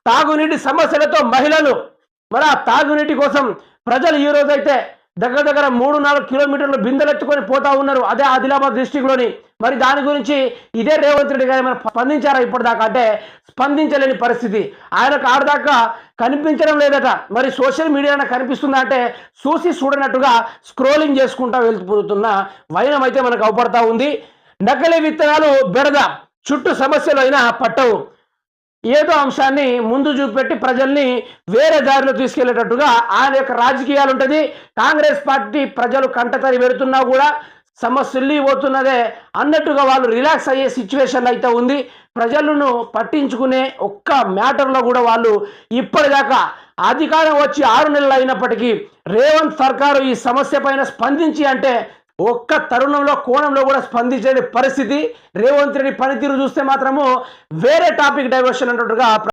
తాగునీటి సమస్యలతో మహిళలు మరి ఆ తాగునీటి కోసం ప్రజలు ఈ రోజైతే దగ్గర దగ్గర 3-4 కిలోమీటర్లు బిందెలెత్తుకొని పోతా ఉన్నారు. అదే ఆదిలాబాద్ డిస్టిక్లోని. మరి దాని గురించి ఇదే రేవంత్ రెడ్డి గారు స్పందించారా ఇప్పటిదాకా అంటే స్పందించలేని పరిస్థితి. ఆయనకు ఆడదాకా కనిపించడం లేదట. మరి సోషల్ మీడియాలో కనిపిస్తుందా అంటే చూసి చూడనట్టుగా స్క్రోలింగ్ చేసుకుంటా వెళ్తున్న వైనం అయితే మనకు అవపడతా ఉంది. నకిలీ విత్తనాలు బెడద, చుట్టూ సమస్యలు అయినా పట్టవు. ఏదో అంశాన్ని ముందు చూపెట్టి ప్రజల్ని వేరే దారిలో తీసుకెళ్లేటట్టుగా ఆయన యొక్క రాజకీయాలు ఉంటుంది. కాంగ్రెస్ పార్టీ ప్రజలు కంటతరి పెడుతున్నా కూడా సమస్యలు పోతున్నదే అన్నట్టుగా వాళ్ళు రిలాక్స్ అయ్యే సిచ్యువేషన్ అయితే ఉంది. ప్రజలను పట్టించుకునే ఒక్క మ్యాటర్లో కూడా వాళ్ళు ఇప్పటిదాకా అధికారం వచ్చి 6 నెలలు అయినప్పటికీ రేవంత్ సర్కారు ఈ సమస్య పైన స్పందించి అంటే ఒక్క తరుణంలో కోణంలో కూడా స్పందించే పరిస్థితి. రేవంత్ రెడ్డి పనితీరు చూస్తే మాత్రము వేరే టాపిక్ డైవర్షన్ అన్నట్టుగా